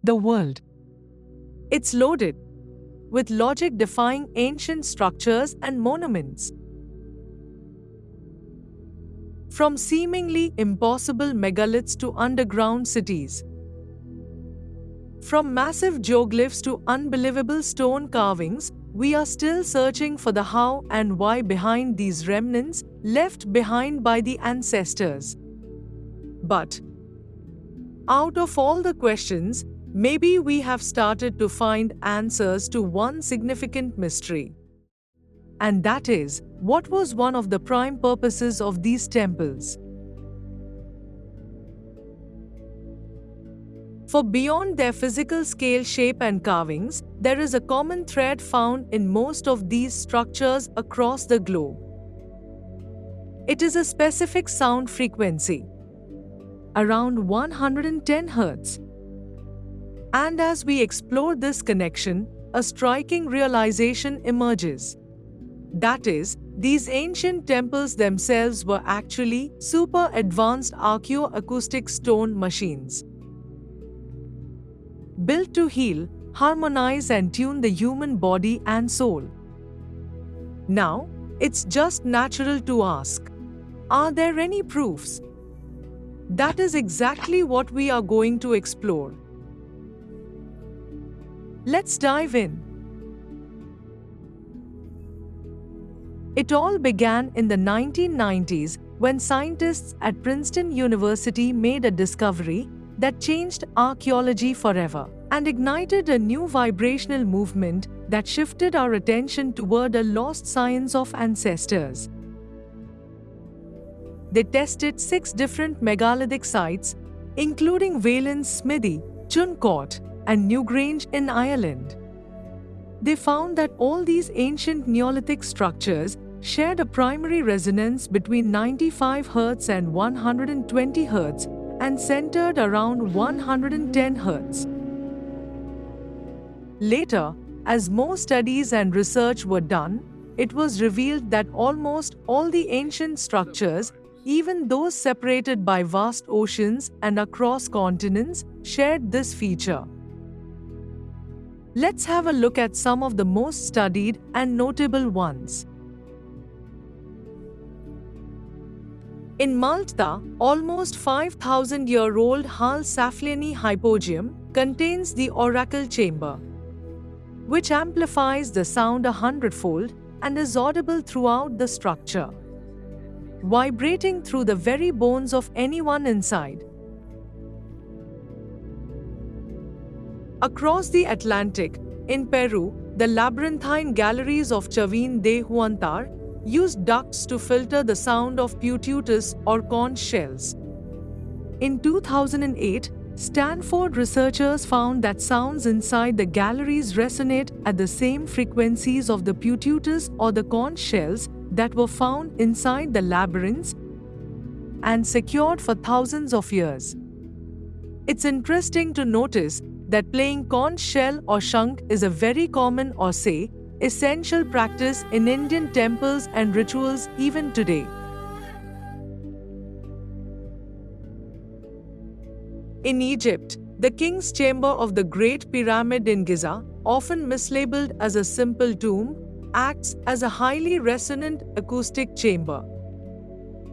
the world. It's loaded with logic defying ancient structures and monuments. From seemingly impossible megaliths to underground cities, from massive geoglyphs to unbelievable stone carvings, we are still searching for the how and why behind these remnants left behind by the ancestors. But out of all the questions, maybe we have started to find answers to one significant mystery. And that is, what was one of the prime purposes of these temples? For beyond their physical scale, shape, and carvings, there is a common thread found in most of these structures across the globe. It is a specific sound frequency, around 110 Hz. And as we explore this connection, a striking realization emerges. That is, these ancient temples themselves were actually super advanced archaeoacoustic stone machines, built to heal, harmonize, and tune the human body and soul. Now, it's just natural to ask, are there any proofs? That is exactly what we are going to explore. Let's dive in. It all began in the 1990s when scientists at Princeton University made a discovery that changed archaeology forever and ignited a new vibrational movement that shifted our attention toward a lost science of ancestors. They tested 6 different megalithic sites, including Wayland's Smithy, Chuncourt, and Newgrange in Ireland. They found that all these ancient Neolithic structures shared a primary resonance between 95 Hz and 120 Hz and centered around 110 Hz. Later, as more studies and research were done, it was revealed that almost all the ancient structures, even those separated by vast oceans and across continents, shared this feature. Let's have a look at some of the most studied and notable ones. In Malta, almost 5,000-year-old Hal Saflieni Hypogeum contains the oracle chamber, which amplifies the sound 100-fold and is audible throughout the structure, vibrating through the very bones of anyone inside. Across the Atlantic, in Peru, the labyrinthine galleries of Chavin de Huantar used ducts to filter the sound of pituitus or conch shells. In 2008, Stanford researchers found that sounds inside the galleries resonate at the same frequencies of the pituitus or the conch shells that were found inside the labyrinths and secured for thousands of years. It's interesting to notice that playing conch shell or shank is a very common or say, essential practice in Indian temples and rituals even today. In Egypt, the king's chamber of the Great Pyramid in Giza, often mislabeled as a simple tomb, acts as a highly resonant acoustic chamber,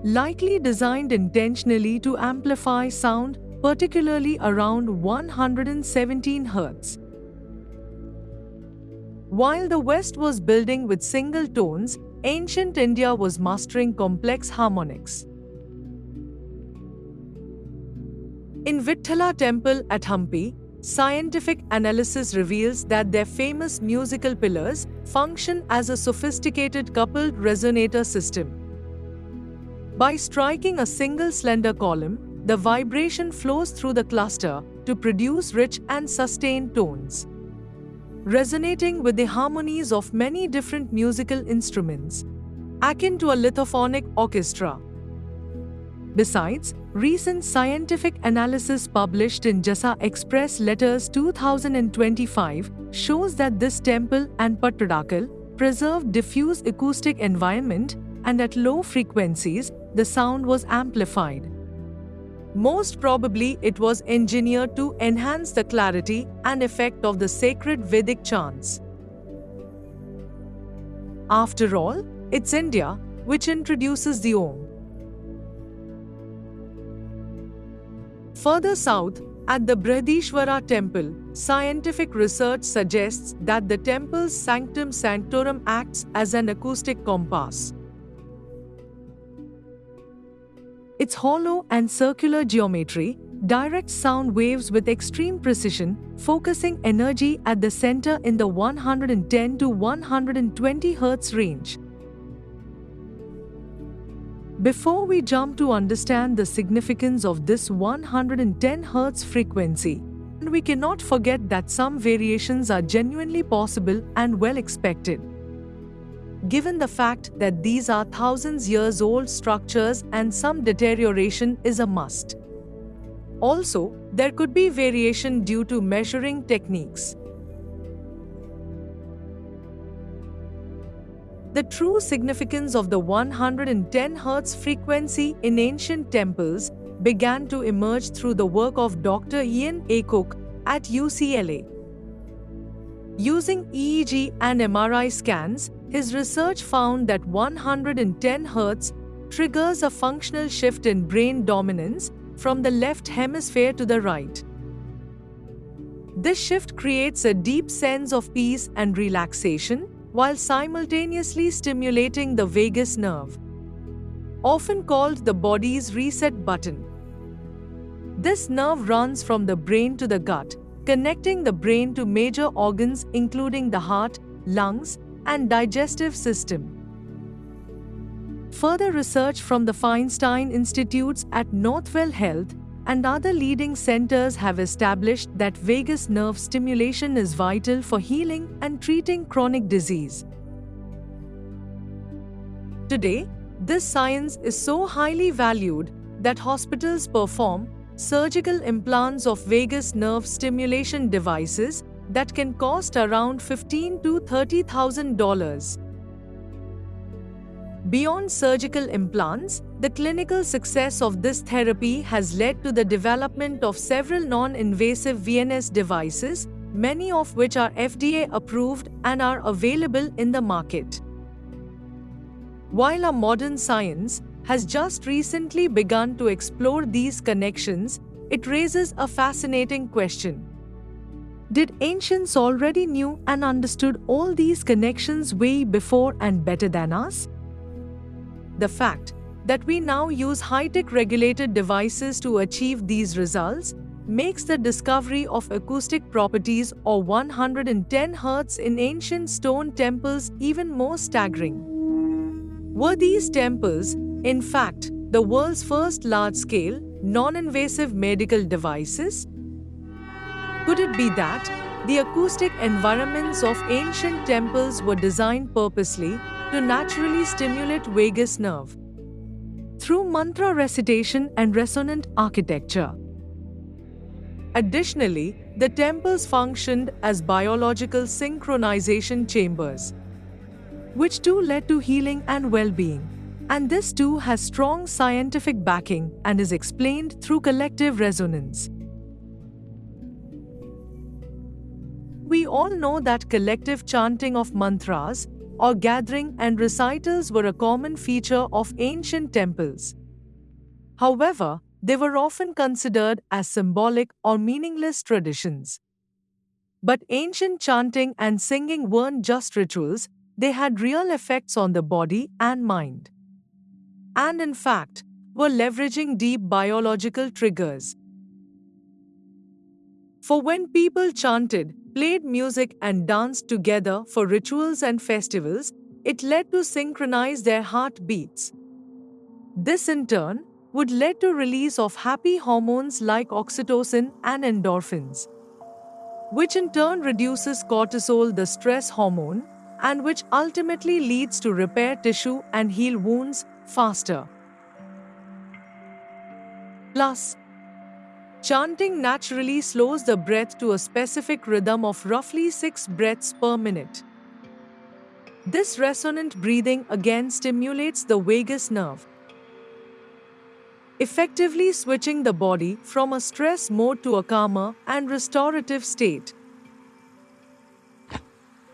likely designed intentionally to amplify sound, particularly around 117 Hz. While the West was building with single tones, ancient India was mastering complex harmonics. In Vithala Temple at Hampi, scientific analysis reveals that their famous musical pillars function as a sophisticated coupled resonator system. By striking a single slender column, the vibration flows through the cluster to produce rich and sustained tones, resonating with the harmonies of many different musical instruments, akin to a lithophonic orchestra. Besides, recent scientific analysis published in JASA Express Letters 2025 shows that this temple and Pattadakal preserved diffuse acoustic environment, and at low frequencies, the sound was amplified. Most probably, it was engineered to enhance the clarity and effect of the sacred Vedic chants. After all, it's India which introduces the Om. Further south, at the Brihadishwara temple, scientific research suggests that the temple's sanctum sanctorum acts as an acoustic compass. Its hollow and circular geometry directs sound waves with extreme precision, focusing energy at the center in the 110 to 120 Hz range. Before we jump to understand the significance of this 110 Hz frequency, we cannot forget that some variations are genuinely possible and well expected. Given the fact that these are thousands years old structures and some deterioration is a must. Also, there could be variation due to measuring techniques. The true significance of the 110 Hz frequency in ancient temples began to emerge through the work of Dr. Ian A. Cook at UCLA. Using EEG and MRI scans, his research found that 110 Hz triggers a functional shift in brain dominance from the left hemisphere to the right. This shift creates a deep sense of peace and relaxation while simultaneously stimulating the vagus nerve, often called the body's reset button. This nerve runs from the brain to the gut, connecting the brain to major organs including the heart, lungs, and digestive system. Further research from the Feinstein Institutes at Northwell Health and other leading centers have established that vagus nerve stimulation is vital for healing and treating chronic disease. Today, this science is so highly valued that hospitals perform surgical implants of vagus nerve stimulation devices that can cost around $15,000 to $30,000. Beyond surgical implants, the clinical success of this therapy has led to the development of several non-invasive VNS devices, many of which are FDA approved and are available in the market. While our modern science has just recently begun to explore these connections, it raises a fascinating question. Did ancients already knew and understood all these connections way before and better than us? The fact that we now use high-tech regulated devices to achieve these results makes the discovery of acoustic properties or 110 Hz in ancient stone temples even more staggering. Were these temples, in fact, the world's first large-scale, non-invasive medical devices? Could it be that the acoustic environments of ancient temples were designed purposely to naturally stimulate vagus nerve through mantra recitation and resonant architecture? Additionally, the temples functioned as biological synchronization chambers, which too led to healing and well-being. And this too has strong scientific backing and is explained through collective resonance. We all know that collective chanting of mantras or gathering and recitals were a common feature of ancient temples. However, they were often considered as symbolic or meaningless traditions. But ancient chanting and singing weren't just rituals, they had real effects on the body and mind. And in fact, were leveraging deep biological triggers. For when people chanted, played music and danced together for rituals and festivals, it led to synchronize their heartbeats. This in turn would lead to release of happy hormones like oxytocin and endorphins, which in turn reduces cortisol, the stress hormone, and which ultimately leads to repair tissue and heal wounds faster. Plus, chanting naturally slows the breath to a specific rhythm of roughly 6 breaths per minute. This resonant breathing again stimulates the vagus nerve, effectively switching the body from a stress mode to a calmer and restorative state.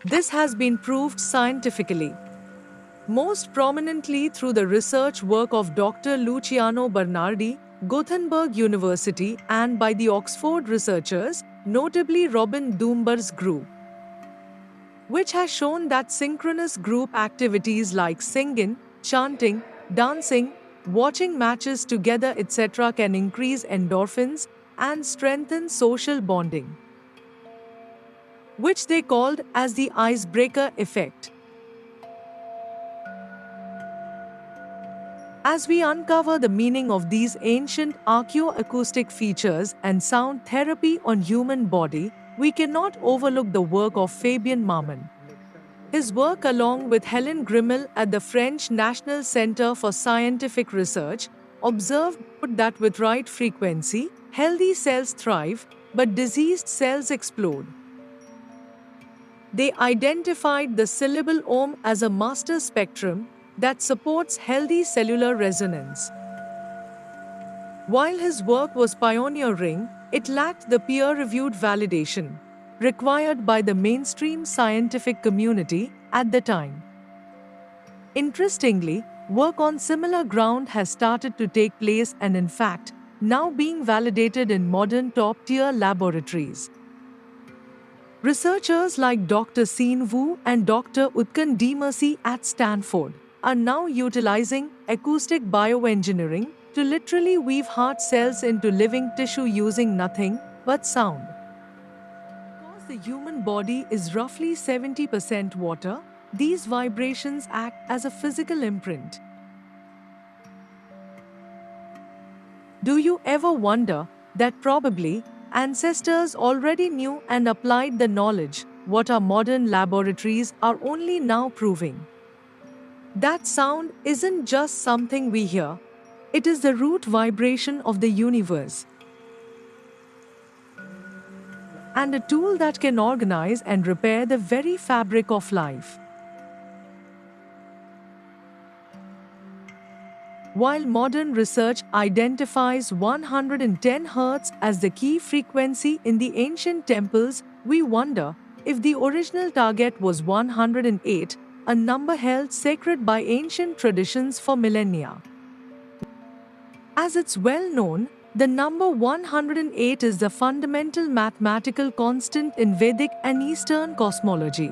This has been proved scientifically, most prominently through the research work of Dr. Luciano Bernardi, Gothenburg University, and by the Oxford researchers, notably Robin Dunbar's group, which has shown that synchronous group activities like singing, chanting, dancing, watching matches together, etc., can increase endorphins and strengthen social bonding, which they called as the icebreaker effect. As we uncover the meaning of these ancient archaeoacoustic features and sound therapy on human body, we cannot overlook the work of Fabien Marmon. His work, along with Helen Grimmel at the French National Center for Scientific Research, observed that with right frequency, healthy cells thrive, but diseased cells explode. They identified the syllable Om as a master spectrum that supports healthy cellular resonance. While his work was pioneering, it lacked the peer-reviewed validation required by the mainstream scientific community at the time. Interestingly, work on similar ground has started to take place and, in fact, now being validated in modern top-tier laboratories. Researchers like Dr. Sean Wu and Dr. Utkan Demercy at Stanford are now utilizing acoustic bioengineering to literally weave heart cells into living tissue using nothing but sound. Because the human body is roughly 70% water, these vibrations act as a physical imprint. Do you ever wonder that probably ancestors already knew and applied the knowledge, what our modern laboratories are only now proving? That sound isn't just something we hear, it is the root vibration of the universe, and a tool that can organize and repair the very fabric of life. While modern research identifies 110 Hz as the key frequency in the ancient temples, we wonder if the original target was 108, a number held sacred by ancient traditions for millennia. As it's well known, the number 108 is the fundamental mathematical constant in Vedic and Eastern cosmology.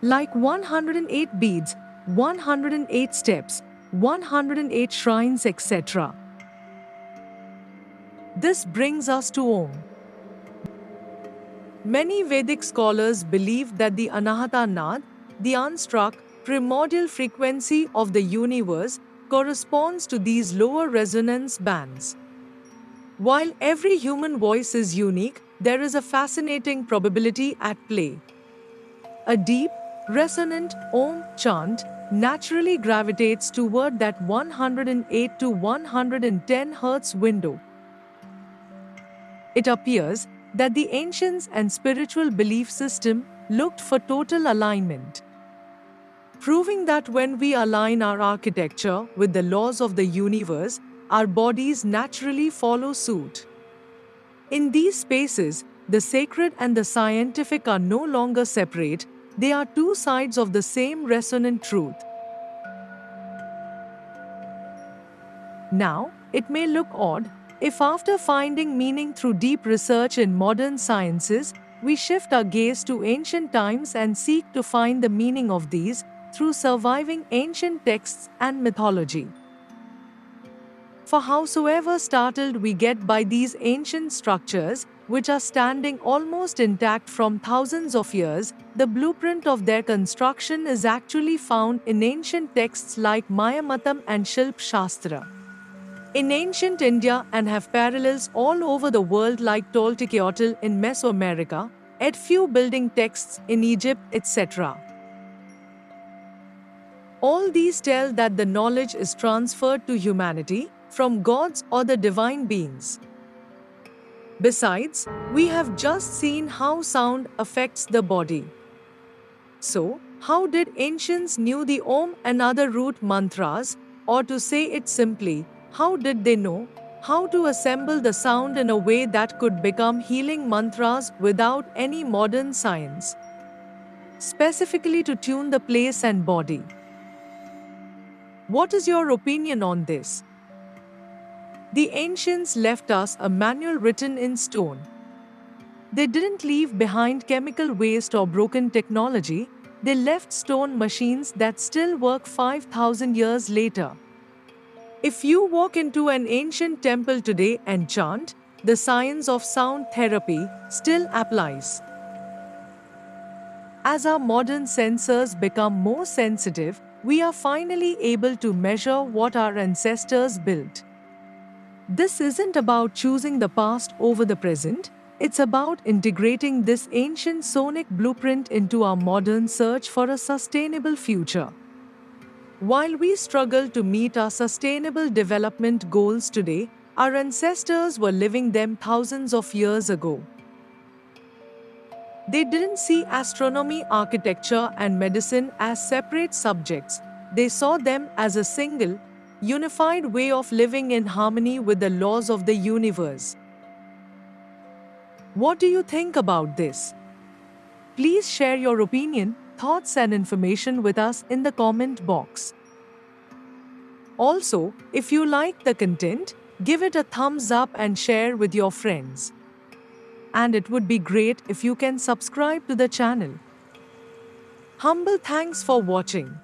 Like 108 beads, 108 steps, 108 shrines, etc. This brings us to Om. Many Vedic scholars believe that the Anahata Nad, the unstruck, primordial frequency of the universe, corresponds to these lower resonance bands. While every human voice is unique, there is a fascinating probability at play. A deep, resonant Om chant naturally gravitates toward that 108 to 110 Hz window. It appears that the ancients and spiritual belief system looked for total alignment, proving that when we align our architecture with the laws of the universe, our bodies naturally follow suit. In these spaces, the sacred and the scientific are no longer separate, they are two sides of the same resonant truth. Now, it may look odd if after finding meaning through deep research in modern sciences, we shift our gaze to ancient times and seek to find the meaning of these through surviving ancient texts and mythology. For howsoever startled we get by these ancient structures, which are standing almost intact from thousands of years, the blueprint of their construction is actually found in ancient texts like Mayamatam and Shilp Shastra in ancient India, and have parallels all over the world like Toltecuatl in Mesoamerica, Edfu building texts in Egypt, etc. All these tell that the knowledge is transferred to humanity from gods or the divine beings. Besides, we have just seen how sound affects the body. So, how did ancients knew the Om and other root mantras, or to say it simply, How did they know how to assemble the sound in a way that could become healing mantras without any modern science, specifically to tune the place and body? What is your opinion on this? The ancients left us a manual written in stone. They didn't leave behind chemical waste or broken technology, they left stone machines that still work 5,000 years later. If you walk into an ancient temple today and chant, the science of sound therapy still applies. As our modern sensors become more sensitive, we are finally able to measure what our ancestors built. This isn't about choosing the past over the present, it's about integrating this ancient sonic blueprint into our modern search for a sustainable future. While we struggle to meet our sustainable development goals today, our ancestors were living them thousands of years ago. They didn't see astronomy, architecture, and medicine as separate subjects. They saw them as a single, unified way of living in harmony with the laws of the universe. What do you think about this? Please share your opinion, thoughts, and information with us in the comment box. Also, if you like the content, give it a thumbs up and share with your friends. And it would be great if you can subscribe to the channel. Humble thanks for watching.